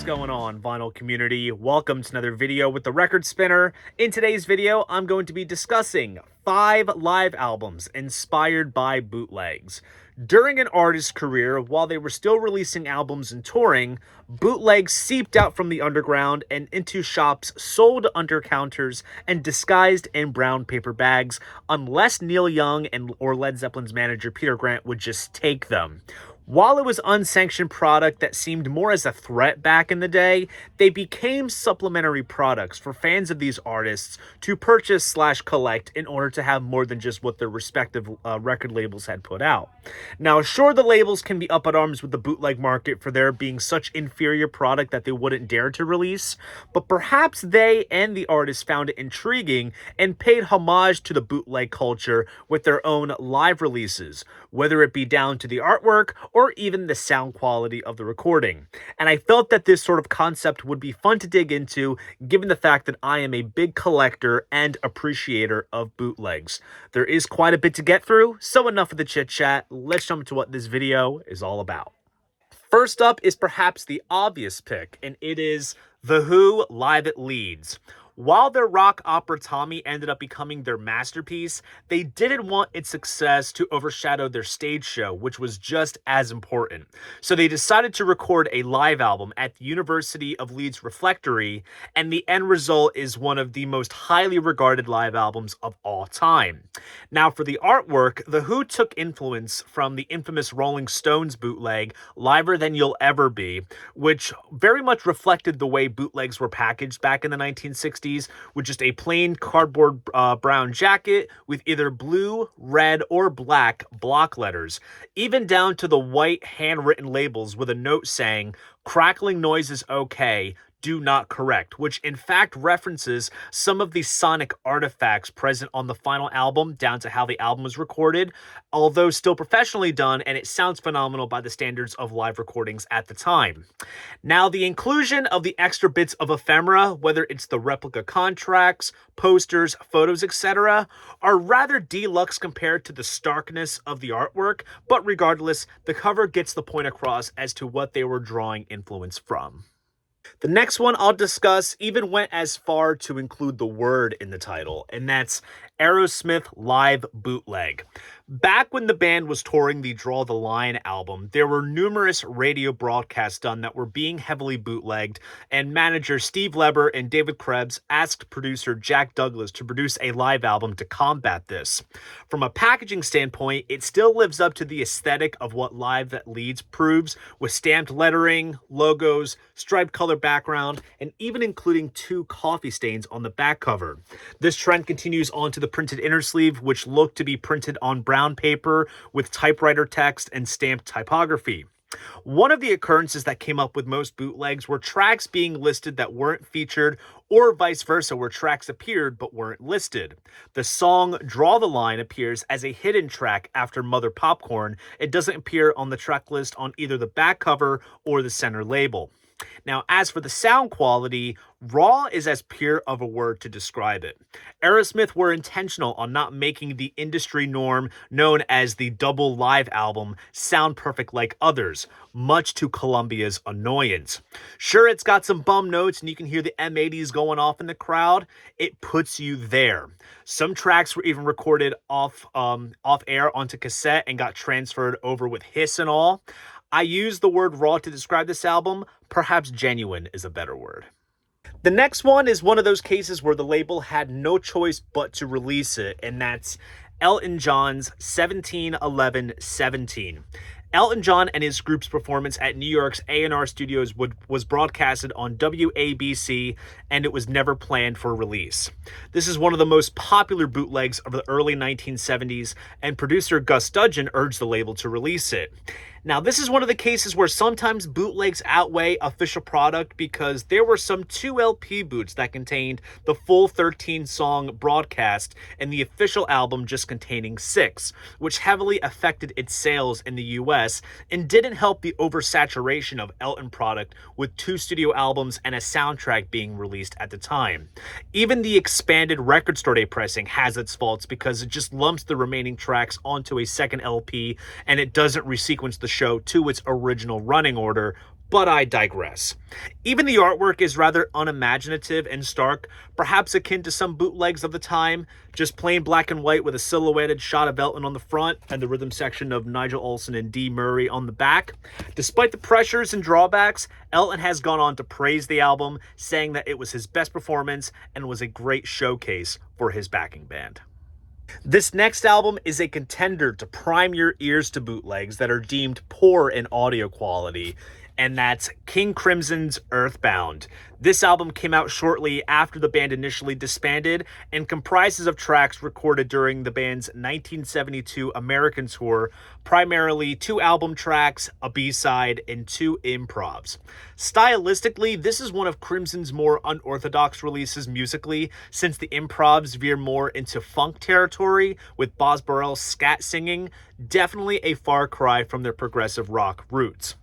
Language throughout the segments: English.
going on, vinyl community? Welcome to another video with the Record Spinner. In today's video, I'm going to be discussing 5 live albums inspired by bootlegs. During an artist's career, while they were still releasing albums and touring, bootlegs seeped out from the underground and into shops sold under counters and disguised in brown paper bags, unless Neil Young or Led Zeppelin's manager Peter Grant would just take them. While it was unsanctioned product that seemed more as a threat back in the day, they became supplementary products for fans of these artists to purchase/collect in order to have more than just what their respective record labels had put out. Now, sure, the labels can be up at arms with the bootleg market for there being such inferior product that they wouldn't dare to release, but perhaps they and the artists found it intriguing and paid homage to the bootleg culture with their own live releases, whether it be down to the artwork or even the sound quality of the recording. And I felt that this sort of concept would be fun to dig into, given the fact that I am a big collector and appreciator of bootlegs. There is quite a bit to get through, so enough of the chit chat. Let's jump into what this video is all about. First up is perhaps the obvious pick, and it is The Who live at Leeds. While their rock opera Tommy ended up becoming their masterpiece, they didn't want its success to overshadow their stage show, which was just as important. So they decided to record a live album at the University of Leeds Reflectory, and the end result is one of the most highly regarded live albums of all time. Now, for the artwork, The Who took influence from the infamous Rolling Stones bootleg, Liver Than You'll Ever Be, which very much reflected the way bootlegs were packaged back in the 1960s. With just a plain cardboard brown jacket with either blue, red, or black block letters, even down to the white handwritten labels with a note saying, "Crackling noise is okay, do not correct," which in fact references some of the sonic artifacts present on the final album down to how the album was recorded, although still professionally done, and it sounds phenomenal by the standards of live recordings at the time. Now, the inclusion of the extra bits of ephemera, whether it's the replica contracts, posters, photos, etc., are rather deluxe compared to the starkness of the artwork, but regardless, the cover gets the point across as to what they were drawing influence from. The next one I'll discuss even went as far to include the word in the title, and that's Aerosmith Live Bootleg. Back when the band was touring the Draw the Line album, there were numerous radio broadcasts done that were being heavily bootlegged, and manager Steve Leber and David Krebs asked producer Jack Douglas to produce a live album to combat this. From a packaging standpoint, it still lives up to the aesthetic of what Live at Leeds proves, with stamped lettering, logos, striped color background, and even including 2 coffee stains on the back cover. This trend continues on to the printed inner sleeve, which looked to be printed on brown paper with typewriter text and stamped typography. One of the occurrences that came up with most bootlegs were tracks being listed that weren't featured, or vice versa, where tracks appeared but weren't listed. The song Draw the Line appears as a hidden track after Mother Popcorn. It doesn't appear on the track list on either the back cover or the center label. Now, as for the sound quality, raw is as pure of a word to describe it. Aerosmith were intentional on not making the industry norm known as the double live album sound perfect like others, much to Columbia's annoyance. Sure, it's got some bum notes and you can hear the M80s going off in the crowd. It puts you there. Some tracks were even recorded off air onto cassette and got transferred over with hiss and all. I use the word raw to describe this album. Perhaps genuine is a better word. The next one is one of those cases where the label had no choice but to release it, and that's Elton John's 17-11-17. Elton John and his group's performance at New York's A&R Studios was broadcasted on WABC, and it was never planned for release. This is one of the most popular bootlegs of the early 1970s, and producer Gus Dudgeon urged the label to release it. Now, this is one of the cases where sometimes bootlegs outweigh official product, because there were some 2 LP boots that contained the full 13-song broadcast and the official album just containing 6, which heavily affected its sales in the US and didn't help the oversaturation of Elton product with 2 studio albums and a soundtrack being released at the time. Even the expanded record store day pressing has its faults, because it just lumps the remaining tracks onto a second LP and it doesn't resequence the show to its original running order, But I digress. Even the artwork is rather unimaginative and stark, perhaps akin to some bootlegs of the time, just plain black and white with a silhouetted shot of Elton on the front and the rhythm section of Nigel Olsson and Dee Murray on the back. Despite the pressures and drawbacks, Elton has gone on to praise the album, saying that it was his best performance and was a great showcase for his backing band. This next album is a contender to prime your ears to bootlegs that are deemed poor in audio quality, and that's King Crimson's Earthbound. This album came out shortly after the band initially disbanded and comprises of tracks recorded during the band's 1972 American tour, primarily 2 album tracks, a B-side, and 2 improvs. Stylistically, this is one of Crimson's more unorthodox releases musically, since the improvs veer more into funk territory, with Boz Burrell's scat singing, definitely a far cry from their progressive rock roots.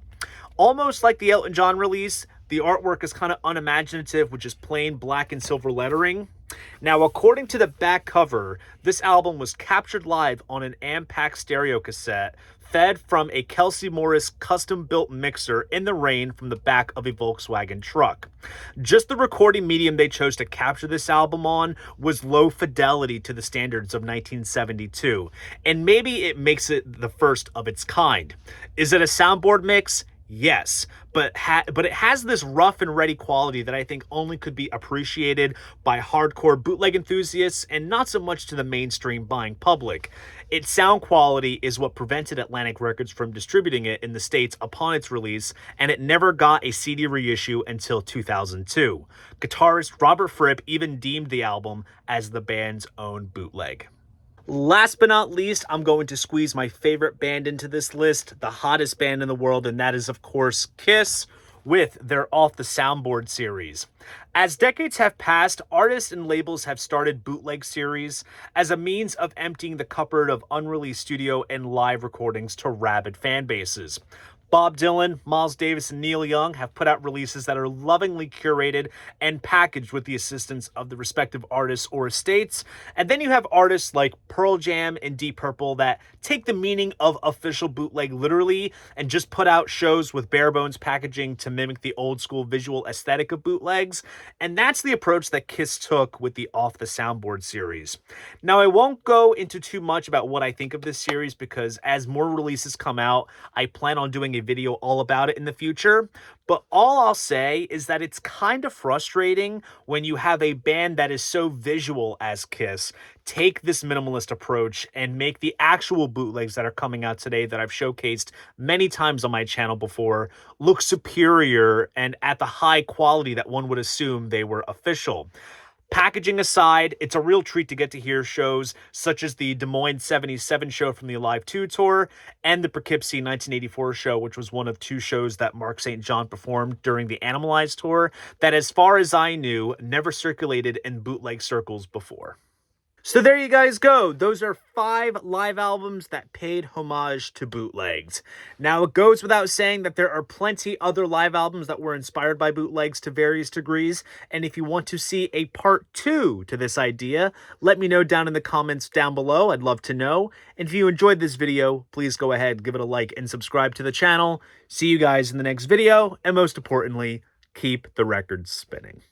Almost like the Elton John release, the artwork is kind of unimaginative with just plain black and silver lettering. Now, according to the back cover, this album was captured live on an Ampac stereo cassette fed from a Kelsey Morris custom-built mixer in the rain from the back of a Volkswagen truck. Just the recording medium they chose to capture this album on was low fidelity to the standards of 1972, and maybe it makes it the first of its kind. Is it a soundboard mix? Yes, but it has this rough and ready quality that I think only could be appreciated by hardcore bootleg enthusiasts and not so much to the mainstream buying public. Its sound quality is what prevented Atlantic Records from distributing it in the States upon its release, and it never got a CD reissue until 2002. Guitarist Robert Fripp even deemed the album as the band's own bootleg. Last but not least, I'm going to squeeze my favorite band into this list, the hottest band in the world, and that is, of course, Kiss, with their Off the Soundboard series. As decades have passed, artists and labels have started bootleg series as a means of emptying the cupboard of unreleased studio and live recordings to rabid fan bases. Bob Dylan, Miles Davis, and Neil Young have put out releases that are lovingly curated and packaged with the assistance of the respective artists or estates. And then you have artists like Pearl Jam and Deep Purple that take the meaning of official bootleg literally and just put out shows with bare bones packaging to mimic the old school visual aesthetic of bootlegs. And that's the approach that Kiss took with the Off the Soundboard series. Now, I won't go into too much about what I think of this series because as more releases come out, I plan on doing a video all about it in the future, but all I'll say is that it's kind of frustrating when you have a band that is so visual as Kiss take this minimalist approach and make the actual bootlegs that are coming out today that I've showcased many times on my channel before look superior and at the high quality that one would assume they were official. Packaging aside, it's a real treat to get to hear shows such as the Des Moines 77 show from the Alive 2 tour and the Poughkeepsie 1984 show, which was one of 2 shows that Mark St. John performed during the Animalized tour that, as far as I knew, never circulated in bootleg circles before. So there you guys go. Those are 5 live albums that paid homage to bootlegs. Now, it goes without saying that there are plenty other live albums that were inspired by bootlegs to various degrees. And if you want to see a part 2 to this idea, let me know down in the comments down below. I'd love to know. And if you enjoyed this video, please go ahead, give it a like, and subscribe to the channel. See you guys in the next video. And most importantly, keep the records spinning.